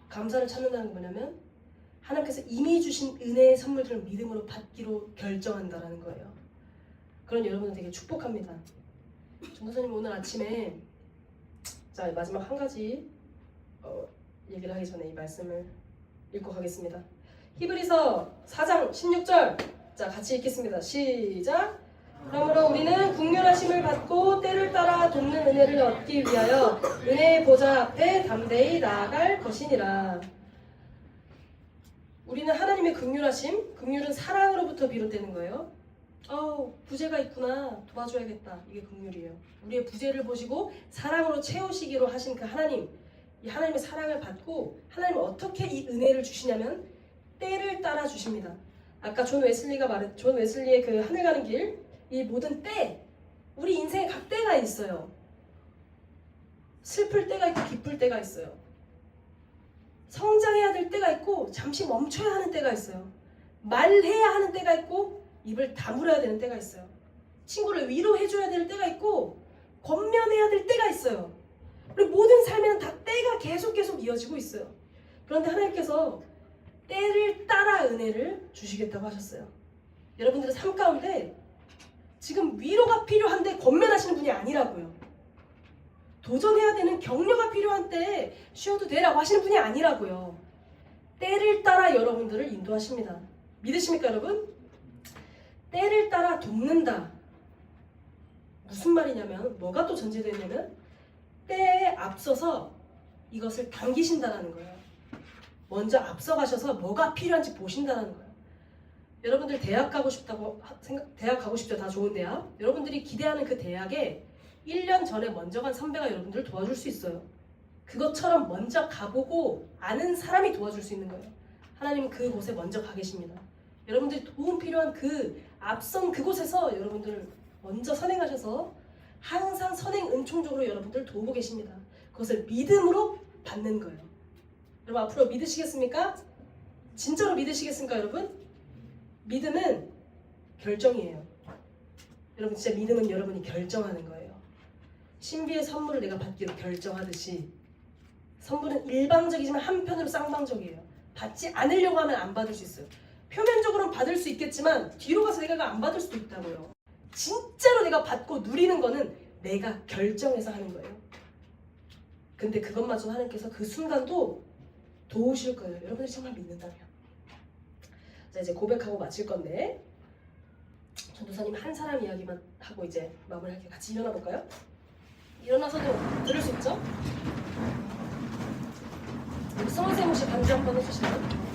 감사를 찾는다는 건 뭐냐면 하나님께서 이미 주신 은혜의 선물들을 믿음으로 받기로 결정한다라는 거예요. 그런 여러분들 되게 축복합니다. 전도사님 오늘 아침에 자 마지막 한 가지 얘기를 하기 전에 이 말씀을 읽고 가겠습니다. 히브리서 4장 16절 자 같이 읽겠습니다. 시작. 그러므로 우리는 국률하심을 받고 때를 따라 돕는 은혜를 얻기 위하여 은혜의 보좌 앞에 담대히 나아갈 것이니라. 우리는 하나님의 긍휼하심, 긍휼은 사랑으로부터 비롯되는 거예요. 부재가 있구나, 도와줘야겠다. 이게 긍휼이에요. 우리의 부재를 보시고 사랑으로 채우시기로 하신 그 하나님, 이 하나님의 사랑을 받고 하나님은 어떻게 이 은혜를 주시냐면 때를 따라 주십니다. 아까 존 웨슬리의 그 하늘 가는 길, 이 모든 때, 우리 인생에 각 때가 있어요. 슬플 때가 있고 기쁠 때가 있어요. 성장해야 될 때가 있고 잠시 멈춰야 하는 때가 있어요. 말해야 하는 때가 있고 입을 다물어야 되는 때가 있어요. 친구를 위로해줘야 될 때가 있고 권면해야 될 때가 있어요. 우리 모든 삶에는 다 때가 계속 이어지고 있어요. 그런데 하나님께서 때를 따라 은혜를 주시겠다고 하셨어요. 여러분들의 삶 가운데 지금 위로가 필요한데 권면하시는 분이 아니라고요. 도전해야 되는 격려가 필요한 때 쉬어도 되라고 하시는 분이 아니라고요. 때를 따라 여러분들을 인도하십니다. 믿으십니까 여러분? 때를 따라 돕는다. 무슨 말이냐면 뭐가 또 전제되어 있냐면 때에 앞서서 이것을 당기신다는 거예요. 먼저 앞서가셔서 뭐가 필요한지 보신다는 거예요. 여러분들 대학 가고 싶다고 대학 가고 싶죠? 다 좋은 대학. 여러분들이 기대하는 그 대학에 1년 전에 먼저 간 선배가 여러분들을 도와줄 수 있어요. 그것처럼 먼저 가보고 아는 사람이 도와줄 수 있는 거예요. 하나님은 그곳에 먼저 가 계십니다. 여러분들이 도움 필요한 그 앞선 그곳에서 여러분들을 먼저 선행하셔서 항상 선행 은총적으로 여러분들을 도우고 계십니다. 그것을 믿음으로 받는 거예요. 여러분 앞으로 믿으시겠습니까? 진짜로 믿으시겠습니까 여러분? 믿음은 결정이에요. 여러분 진짜 믿음은 여러분이 결정하는 거예요. 신비의 선물을 내가 받기로 결정하듯이 선물은 일방적이지만 한편으로 쌍방적이에요. 받지 않으려고 하면 안 받을 수 있어요. 표면적으로는 받을 수 있겠지만 뒤로 가서 내가 안 받을 수도 있다고요. 진짜로 내가 받고 누리는 거는 내가 결정해서 하는 거예요. 근데 그것마저 하나님께서 그 순간도 도우실 거예요. 여러분들이 정말 믿는다면. 자 이제 고백하고 마칠 건데 전도사님 한 사람 이야기만 하고 이제 마무리할게요. 같이 일어나 볼까요? 일어나서도 들을 수 있죠? 우리 성화쌤 혹시 반주 한번 해주시나요?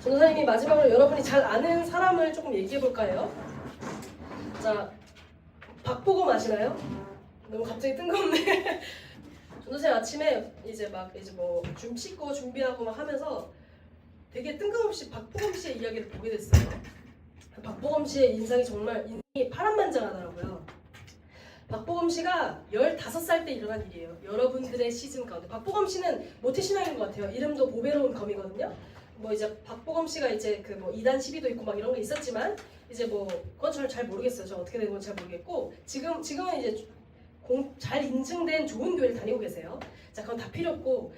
전도사님이 마지막으로 여러분이 잘 아는 사람을 조금 얘기해 볼까요? 자, 박보검 아시나요? 너무 갑자기 뜬금없네. 전도사님 아침에 이제 뭐 좀 씻고 준비하고 막 하면서 되게 뜬금없이 박보검 씨의 이야기를 보게 됐어요. 박보검 씨의 인상이 정말 인상이 파란만장하더라고요. 박보검 씨가 15살 때 일어난 일이에요. 여러분들의 시즌 가운데. 박보검 씨는 모태신앙인 것 같아요. 이름도 보배로운 검이거든요. 뭐 이제 박보검 씨가 이제 그 뭐 2단 12도 있고 막 이런 게 있었지만 이제 뭐 그건 잘 모르겠어요. 저 어떻게 된 건 잘 모르겠고 지금은 이제 잘 인증된 좋은 교회를 다니고 계세요. 자 그건 다 필요 없고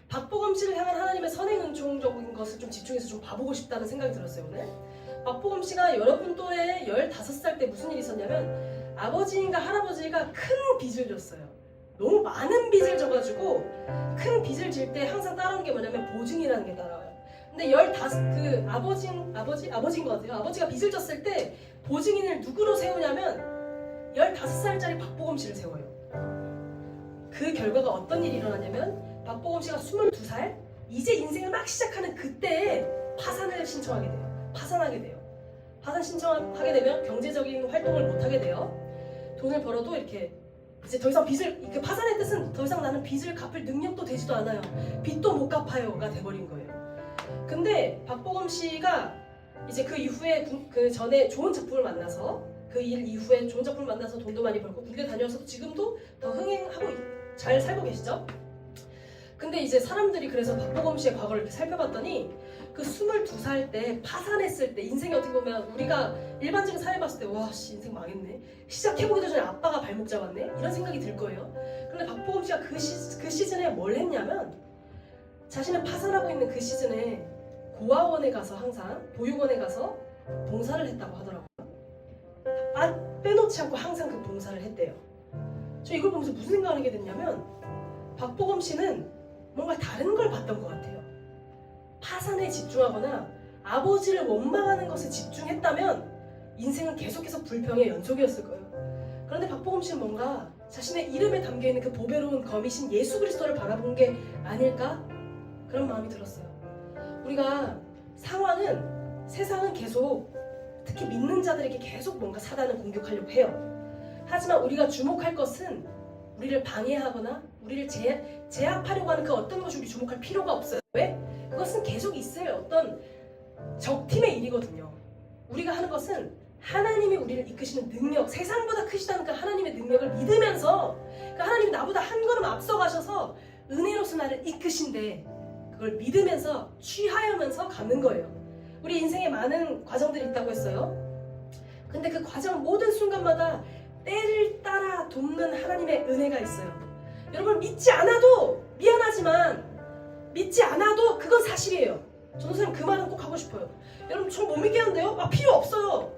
박보검 씨를 향한 하나님의 선행 은총적인 것을 좀 집중해서 좀 봐보고 싶다는 생각이 들었어요 오늘. 박보검 씨가 여러분 또래 15살 때 무슨 일이 있었냐면 아버지인가 할아버지가 큰 빚을 졌어요. 너무 많은 빚을 져가지고 큰 빚을 질 때 항상 따라오는 게 뭐냐면 보증이라는 게 따라와요. 근데 아버지인 것 같아요. 아버지가 빚을 졌을 때 보증인을 누구로 세우냐면 15살짜리 박보검 씨를 세워요. 그 결과가 어떤 일이 일어나냐면 박보검 씨가 22살 이제 인생을 막 시작하는 그때에 파산을 신청하게 돼요. 파산하게 돼요. 파산 신청하게 되면 경제적인 활동을 못하게 돼요. 돈을 벌어도 이렇게 이제 더 이상 빚을 그 파산의 뜻은 더 이상 나는 빚을 갚을 능력도 되지도 않아요. 빚도 못 갚아요가 돼버린 거예요. 근데 박보검 씨가 이제 그 이후에 그 전에 좋은 작품을 만나서 그 일 이후에 좋은 작품을 만나서 돈도 많이 벌고 군대 다녀와서 지금도 더 흥행하고 잘 살고 계시죠? 근데 이제 사람들이 그래서 박보검 씨의 과거를 이렇게 살펴봤더니 그 22살 때 파산했을 때 인생이 어떻게 보면 우리가 일반적인 사회 봤을 때 와 씨 인생 망했네 시작해보기도 전에 아빠가 발목 잡았네 이런 생각이 들 거예요. 그런데 박보검 씨가 그 시즌에 뭘 했냐면 자신은 파산하고 있는 그 시즌에 고아원에 가서 항상 보육원에 가서 봉사를 했다고 하더라고요. 빼놓지 않고 항상 그 봉사를 했대요. 저 이걸 보면서 무슨 생각을 하게 됐냐면 박보검 씨는 뭔가 다른 걸 봤던 것 같아요. 파산에 집중하거나 아버지를 원망하는 것에 집중했다면 인생은 계속해서 불평의 연속이었을 거예요. 그런데 박보검 씨는 뭔가 자신의 이름에 담겨있는 그 보배로운 검이신 예수 그리스도를 바라본 게 아닐까? 그런 마음이 들었어요. 우리가 세상은 계속 특히 믿는 자들에게 계속 뭔가 사단을 공격하려고 해요. 하지만 우리가 주목할 것은 우리를 방해하거나 우리를 제압하려고 하는 그 어떤 것이 우리 주목할 필요가 없어요. 왜? 그것은 계속 있을 어떤 적팀의 일이거든요. 우리가 하는 것은 하나님이 우리를 이끄시는 능력, 세상보다 크시다는 그 하나님의 능력을 믿으면서 그 하나님이 나보다 한 걸음 앞서가셔서 은혜로서 나를 이끄신데 그걸 믿으면서 취하여면서 가는 거예요. 우리 인생에 많은 과정들이 있다고 했어요. 근데 그 과정 모든 순간마다 때를 따라 돕는 하나님의 은혜가 있어요. 여러분 믿지 않아도 미안하지만 믿지 않아도 그건 사실이에요. 전도사님 그 말은 꼭 하고 싶어요. 여러분 저 못 믿겠는데요? 필요 없어요.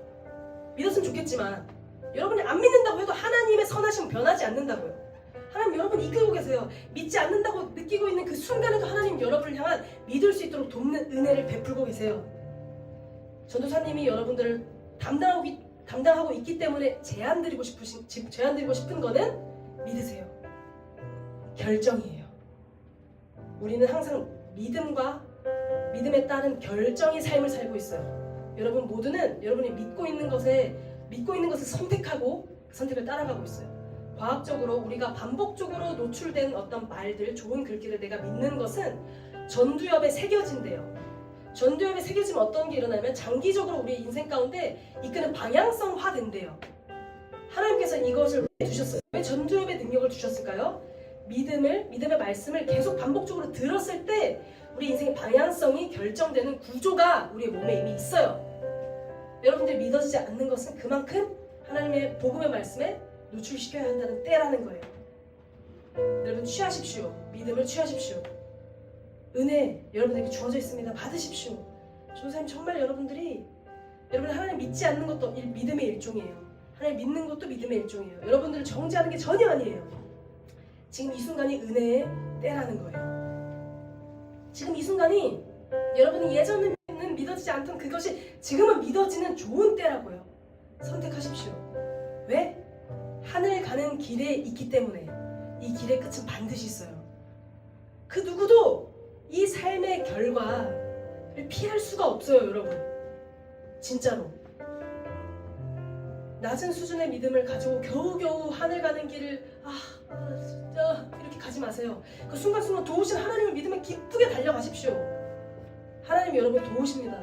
믿었으면 좋겠지만 여러분이 안 믿는다고 해도 하나님의 선하심은 변하지 않는다고요. 하나님 여러분 이끌고 계세요. 믿지 않는다고 느끼고 있는 그 순간에도 하나님 여러분을 향한 믿을 수 있도록 돕는 은혜를 베풀고 계세요. 전도사님이 여러분들을 담당하고 있기 때문에 제안 드리고 싶은 거는 믿으세요. 결정이에요. 우리는 항상 믿음에 따른 결정의 삶을 살고 있어요. 여러분 모두는 여러분이 믿고 있는 것을 선택하고 그 선택을 따라가고 있어요. 과학적으로 우리가 반복적으로 노출된 어떤 말들, 좋은 글귀를 내가 믿는 것은 전두엽에 새겨진대요. 전두엽에 새겨지면 어떤 게 일어나면 장기적으로 우리의 인생 가운데 이끄는 방향성화 된대요. 하나님께서 이것을 왜 주셨어요? 왜 전두엽의 능력을 주셨을까요? 믿음의 말씀을 계속 반복적으로 들었을 때 우리 인생의 방향성이 결정되는 구조가 우리의 몸에 이미 있어요. 여러분들이 믿어지지 않는 것은 그만큼 하나님의 복음의 말씀에 노출시켜야 한다는 때라는 거예요. 여러분 취하십시오. 믿음을 취하십시오. 은혜 여러분에게 주어져 있습니다. 받으십시오. 전도사님 정말 여러분 하나님 믿지 않는 것도 믿음의 일종이에요. 하나님 믿는 것도 믿음의 일종이에요. 여러분들을 정죄하는 게 전혀 아니에요. 지금 이 순간이 은혜의 때라는 거예요. 지금 이 순간이 여러분이 예전에는 믿어지지 않던 그것이 지금은 믿어지는 좋은 때라고요. 선택하십시오. 왜? 하늘 가는 길에 있기 때문에 이 길의 끝은 반드시 있어요. 그 누구도 이 삶의 결과를 피할 수가 없어요, 여러분. 진짜로. 낮은 수준의 믿음을 가지고 겨우겨우 하늘 가는 길을 진짜 이렇게 가지 마세요. 그 순간순간 도우신 하나님을 믿으면 기쁘게 달려가십시오. 하나님 여러분 도우십니다.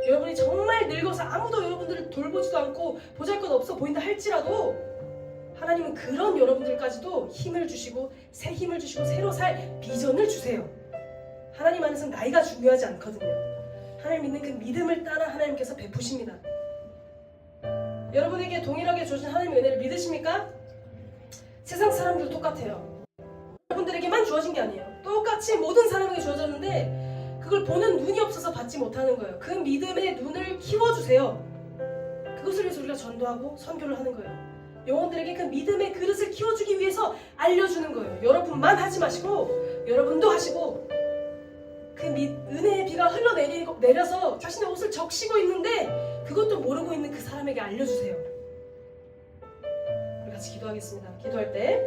여러분이 정말 늙어서 아무도 여러분들을 돌보지도 않고 보잘것 없어 보인다 할지라도 하나님은 그런 여러분들까지도 힘을 주시고 새 힘을 주시고 새로 살 비전을 주세요. 하나님 안에서는 나이가 중요하지 않거든요. 하나님 믿는 그 믿음을 따라 하나님께서 베푸십니다. 여러분에게 동일하게 주신 하나님의 은혜를 믿으십니까? 세상 사람들도 똑같아요. 여러분들에게만 주어진 게 아니에요. 똑같이 모든 사람에게 주어졌는데 그걸 보는 눈이 없어서 받지 못하는 거예요. 그 믿음의 눈을 키워주세요. 그것을 위해서 우리가 전도하고 선교를 하는 거예요. 영혼들에게 그 믿음의 그릇을 키워주기 위해서 알려주는 거예요. 여러분만 하지 마시고 여러분도 하시고 그 은혜의 비가 흘러내려서 자신의 옷을 적시고 있는데 그것도 모르고 있는 그 사람에게 알려주세요. 우리 같이 기도하겠습니다. 기도할 때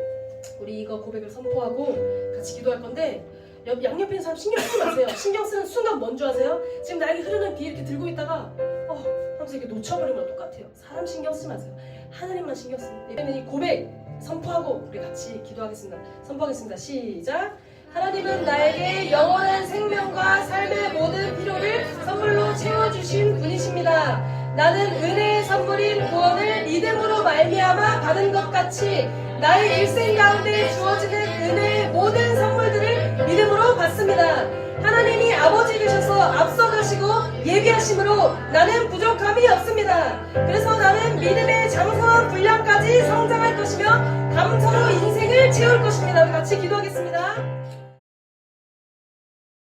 우리 이거 고백을 선포하고 같이 기도할 건데 양옆에 있는 사람 신경 쓰지 마세요. 신경 쓰는 순간 뭔 줄 아세요? 지금 나에게 흐르는 비 이렇게 들고 있다가 하면서 이렇게 놓쳐버리면 똑같아요. 사람 신경 쓰지 마세요. 하나님만 신경 쓰세요. 이번에 이 고백 선포하고 우리 같이 기도하겠습니다. 선포하겠습니다. 시작. 하나님은 나에게 영원한 생명과 삶의 모든 필요를 선물로 채워주신 분이십니다. 나는 은혜의 선물인 구원을 믿음으로 말미암아 받은 것 같이 나의 일생 가운데 주어지는 은혜의 모든 선물들을 믿음으로 받습니다. 하나님이 아버지 되셔서 앞서가시고 예비하심으로 나는 부족함이 없습니다. 그래서 나는 믿음의 장성한 분량까지 성장할 것이며 감사로 인생을 채울 것입니다. 우리 같이 기도하겠습니다.